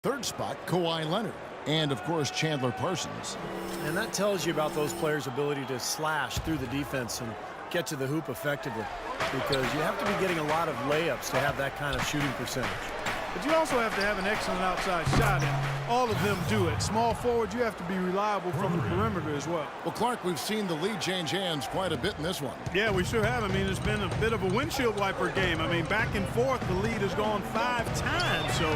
Third spot, Kawhi Leonard. And, of course, Chandler Parsons. And that tells you about those players' ability to slash through the defense and get to the hoop effectively. Because you have to be getting a lot of layups to have that kind of shooting percentage. But you also have to have an excellent outside shot, and all of them do it. Small forward, you have to be reliable from the perimeter as well. Well, Clark, we've seen the lead change hands quite a bit in this one. Yeah, we sure have. I mean, it's been a bit of a windshield wiper game. I mean, back and forth, the lead has gone 5 times, so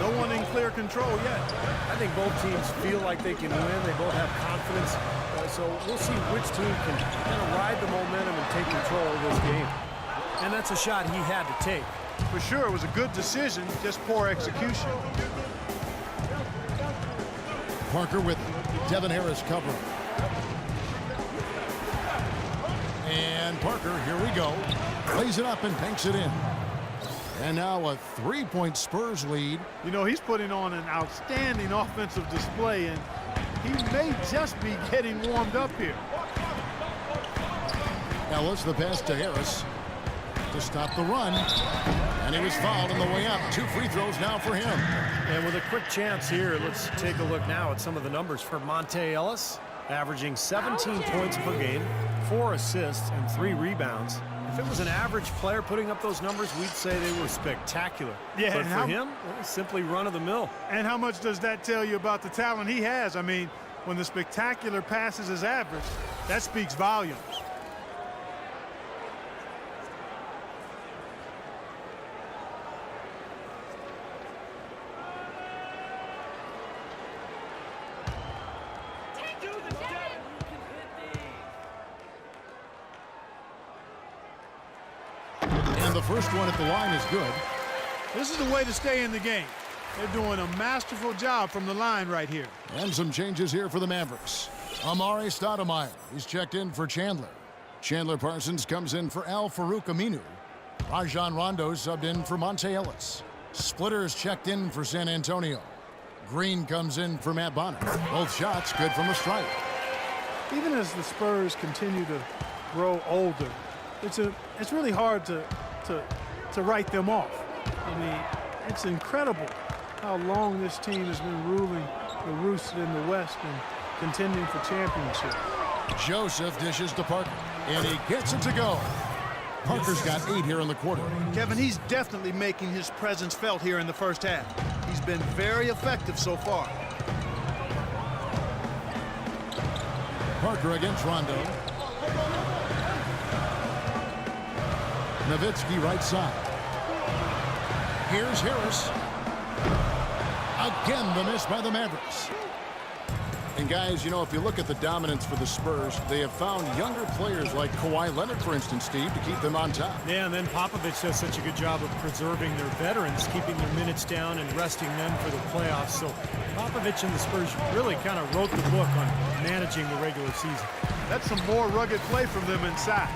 no one in clear control yet. I think both teams feel like they can win. They both have confidence. So we'll see which team can kind of ride the momentum and take control of this game. And that's a shot he had to take. For sure, it was a good decision, just poor execution. Parker with Devin Harris covering. And Parker, here we go. Lays it up and banks it in. And now a 3-point Spurs lead. You know, he's putting on an outstanding offensive display, and he may just be getting warmed up here. Ellis, the pass to Harris to stop the run. And he was fouled on the way up. 2 free throws now for him. And with a quick chance here, let's take a look now at some of the numbers for Monte Ellis. Averaging 17 points per game, 4 assists, and 3 rebounds. If it was an average player putting up those numbers, we'd say they were spectacular. Yeah, but for him, well, simply run-of-the-mill. And how much does that tell you about the talent he has? I mean, when the spectacular passes is average, that speaks volumes. And the first one at the line is good. This is the way to stay in the game. They're doing a masterful job from the line right here. And some changes here for the Mavericks. Amari Stoudemire, he's checked in for Chandler. Chandler Parsons comes in for Al Farouk Aminu. Rajon Rondo subbed in for Monte Ellis. Splitters checked in for San Antonio. Green comes in for Matt Bonner. Both shots good from the stripe. Even as the Spurs continue to grow older, it's really hard to write them off. I mean, it's incredible how long this team has been ruling the roost in the West and contending for championship. Joseph dishes to Parker, and he gets it to go. Parker's got 8 here in the quarter. Kevin, he's definitely making his presence felt here in the first half. He's been very effective so far. Parker against Rondo. Nowitzki right side. Here's Harris. Again, the miss by the Mavericks. And guys, you know, if you look at the dominance for the Spurs, they have found younger players like Kawhi Leonard, for instance, Steve, to keep them on top. Yeah, and then Popovich does such a good job of preserving their veterans, keeping their minutes down and resting them for the playoffs. So Popovich and the Spurs really kind of wrote the book on managing the regular season. That's some more rugged play from them inside.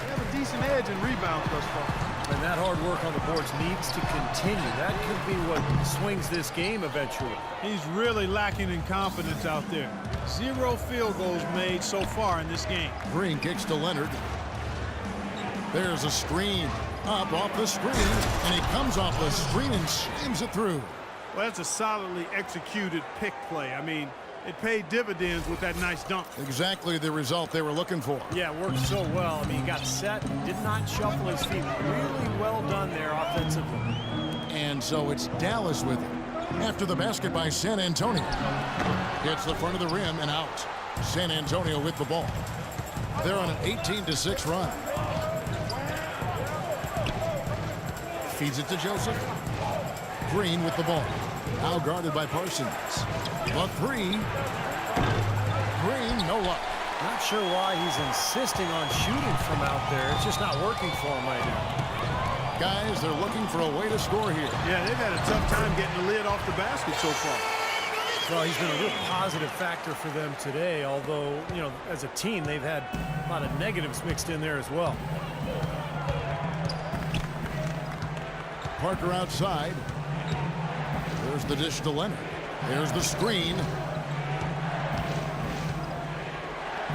They have a decent edge in rebounds thus far. And that hard work on the boards needs to continue. That could be what swings this game eventually. He's really lacking in confidence out there. 0 field goals made so far in this game. Green kicks to Leonard. There's a screen. Up off the screen, and he comes off the screen and slams it through. Well, that's a solidly executed pick play. I mean, it paid dividends with that nice dunk. Exactly the result they were looking for. Yeah, it worked so well. I mean, he got set, did not shuffle his feet. Really well done there offensively. And so it's Dallas with it. After the basket by San Antonio. Hits the front of the rim and out. San Antonio with the ball. They're on an 18-6 run. Feeds it to Joseph. Green with the ball. Now guarded by Parsons. The 3. Green, no luck. Not sure why he's insisting on shooting from out there. It's just not working for him right now. Guys, they're looking for a way to score here. Yeah, they've had a tough time getting the lid off the basket so far. Well, he's been a real positive factor for them today, although, you know, as a team, they've had a lot of negatives mixed in there as well. Parker outside. There's the dish to Leonard. There's the screen.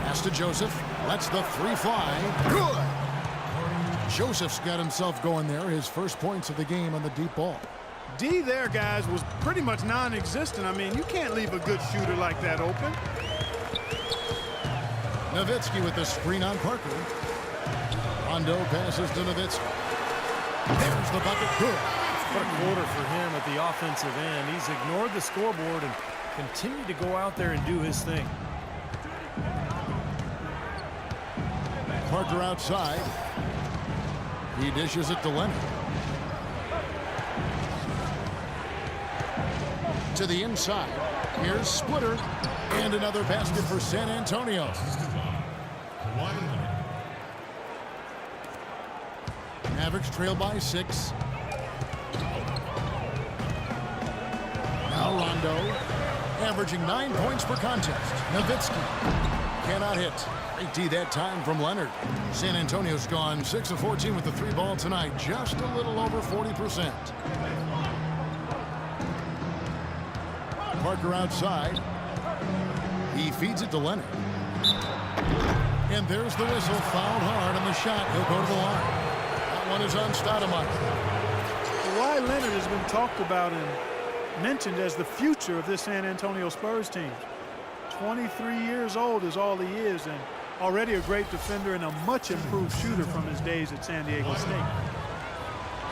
Pass to Joseph. Lets the 3 fly. Good! Joseph's got himself going there. His first points of the game on the deep ball. D there, guys, was pretty much non-existent. I mean, you can't leave a good shooter like that open. Nowitzki with the screen on Parker. Rondo passes to Nowitzki. There's the bucket. Good. What a quarter for him at the offensive end. He's ignored the scoreboard and continued to go out there and do his thing. Parker outside. He dishes it to Leonard. To the inside. Here's Splitter. And another basket for San Antonio. Mavericks trail by 6. Now Rondo, averaging 9 points per contest. Nowitzki cannot hit. Great D that time from Leonard. San Antonio's gone 6 of 14 with the 3-ball tonight, just a little over 40%. Parker outside. He feeds it to Leonard. And there's the whistle. Fouled hard on the shot. He'll go to the line. That one is on Stoudemire. Kawhi Leonard has been talked about and mentioned as the future of this San Antonio Spurs team. 23 years old is all he is, and already a great defender and a much improved shooter from his days at San Diego State.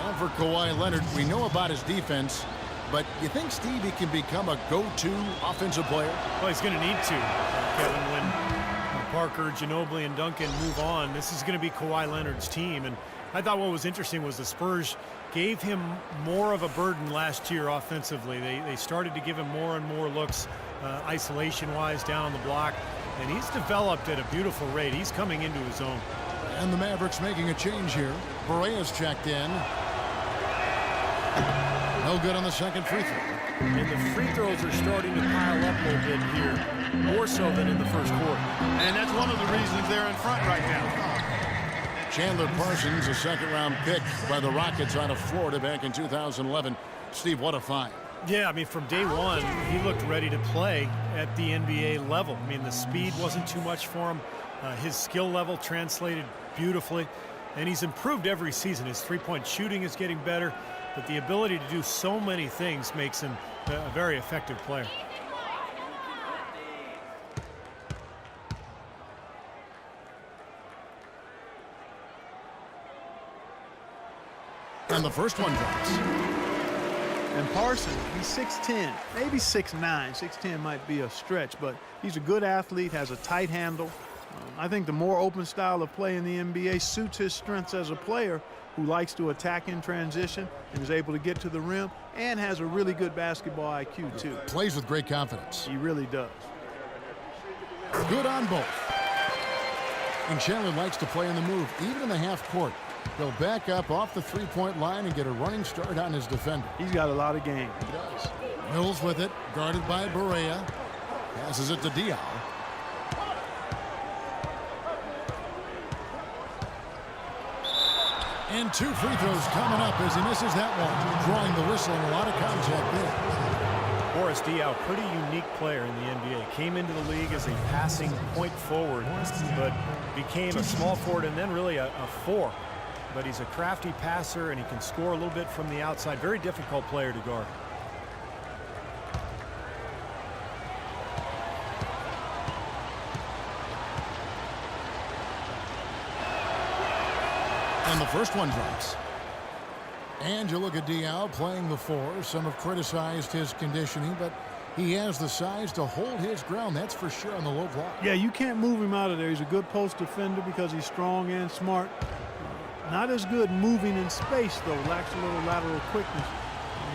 Well, for Kawhi Leonard, we know about his defense, but you think Stevie can become a go-to offensive player? Well, he's going to need to, Kevin. When Parker, Ginobili, and Duncan move on, this is going to be Kawhi Leonard's team. And I thought what was interesting was the Spurs gave him more of a burden last year offensively. They started to give him more and more looks isolation-wise down on the block, and he's developed at a beautiful rate. He's coming into his own. And the Mavericks making a change here. Berea's checked in. No good on the second free throw. And the free throws are starting to pile up a little bit here, more so than in the first quarter. And that's one of the reasons they're in front right now. Chandler Parsons, a second-round pick by the Rockets out of Florida back in 2011. Steve, what a find. Yeah, I mean, from day one, he looked ready to play at the NBA level. I mean, the speed wasn't too much for him. His skill level translated beautifully, and he's improved every season. His three-point shooting is getting better, but the ability to do so many things makes him a very effective player. And the first one drops. And Parsons, he's 6'10", maybe 6'9". 6'10" might be a stretch, but he's a good athlete, has a tight handle. I think the more open style of play in the NBA suits his strengths as a player who likes to attack in transition and is able to get to the rim and has a really good basketball IQ, too. Plays with great confidence. He really does. Good on both. And Chandler likes to play in the move, even in the half court. He'll back up off the three-point line and get a running start on his defender. He's got a lot of game. He does. Mills with it, guarded by Berea. Passes it to Diaw. And 2 free throws coming up as he misses that one. Drawing the whistle and a lot of contact there. Boris Diaw, pretty unique player in the NBA. Came into the league as a passing point forward, but became a small forward and then really a 4. But he's a crafty passer, and he can score a little bit from the outside. Very difficult player to guard. And the first one drops. And you look at Diaw playing the 4. Some have criticized his conditioning, but he has the size to hold his ground, that's for sure, on the low block. Yeah, you can't move him out of there. He's a good post defender because he's strong and smart. Not as good moving in space, though. Lacks a little lateral quickness.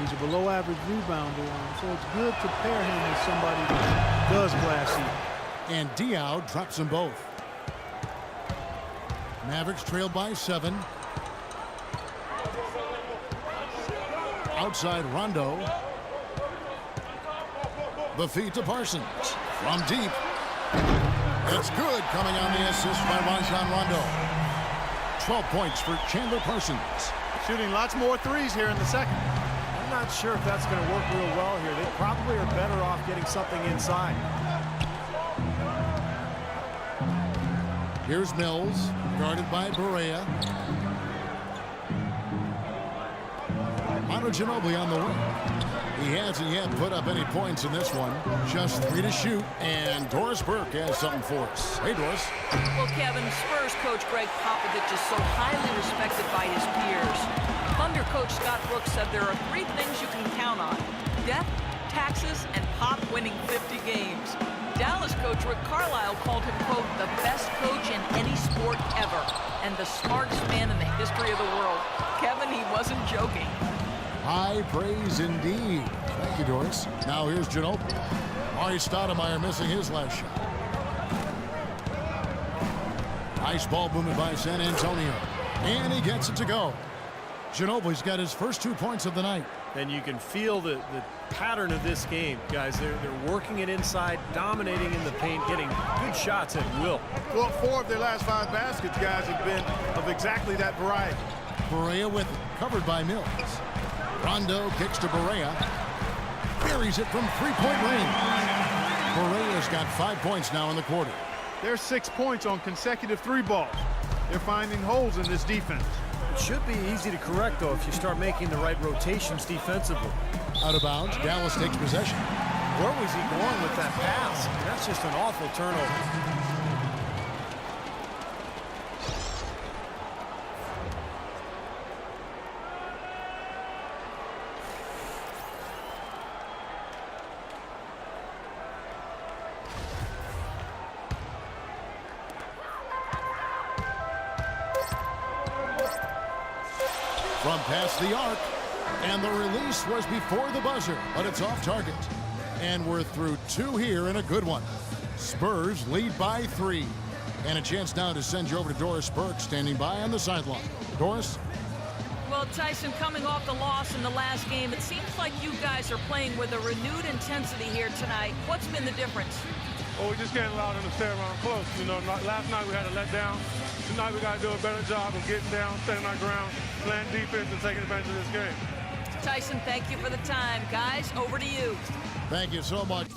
He's a below-average rebounder, so it's good to pair him with somebody that does glass eat. And Diaw drops them both. Mavericks trail by 7. Outside Rondo. The feed to Parsons. From deep. It's good, coming on the assist by Rajon Rondo. 12 points for Chandler Parsons. Shooting lots more threes here in the second. I'm not sure if that's going to work real well here. They probably are better off getting something inside. Here's Mills, guarded by Berea. Manu Ginobili on the wing. He hasn't yet put up any points in this one. Just 3 to shoot, and Doris Burke has something for us. Hey, Doris. Well, Kevin, Spurs coach Greg Popovich is so highly respected by his peers. Thunder coach Scott Brooks said there are 3 things you can count on: death, taxes, and Pop winning 50 games. Dallas coach Rick Carlisle called him, quote, the best coach in any sport ever and the smartest man in the history of the world. Kevin, he wasn't joking. High praise indeed. Thank you, Doris. Now here's Ginobili. Ari Stoudemire missing his last shot. Nice ball movement by San Antonio. And he gets it to go. Ginobili's got his first 2 points of the night. And you can feel the pattern of this game, guys. They're working it inside, dominating in the paint, getting good shots at will. Well, 4 of their last 5 baskets, guys, have been of exactly that variety. Barea with it, covered by Mills. Rondo kicks to Barea. Buries it from 3-point range. Barea's got 5 points now in the quarter. There's 6 points on consecutive 3 balls. They're finding holes in this defense. It should be easy to correct, though, if you start making the right rotations defensively. Out of bounds, Dallas takes possession. Where was he going with that pass? That's just an awful turnover. From past the arc, and the release was before the buzzer, but it's off target. And we're through 2 here in a good one. Spurs lead by 3. And a chance now to send you over to Doris Burke, standing by on the sideline. Doris? Well, Tyson, coming off the loss in the last game, it seems like you guys are playing with a renewed intensity here tonight. What's been the difference? Well, we just can't allow them to stay around close. You know, last night we had a letdown. Tonight we got to do a better job of getting down, staying our ground, playing defense, and taking advantage of this game. Tyson, thank you for the time. Guys, over to you. Thank you so much.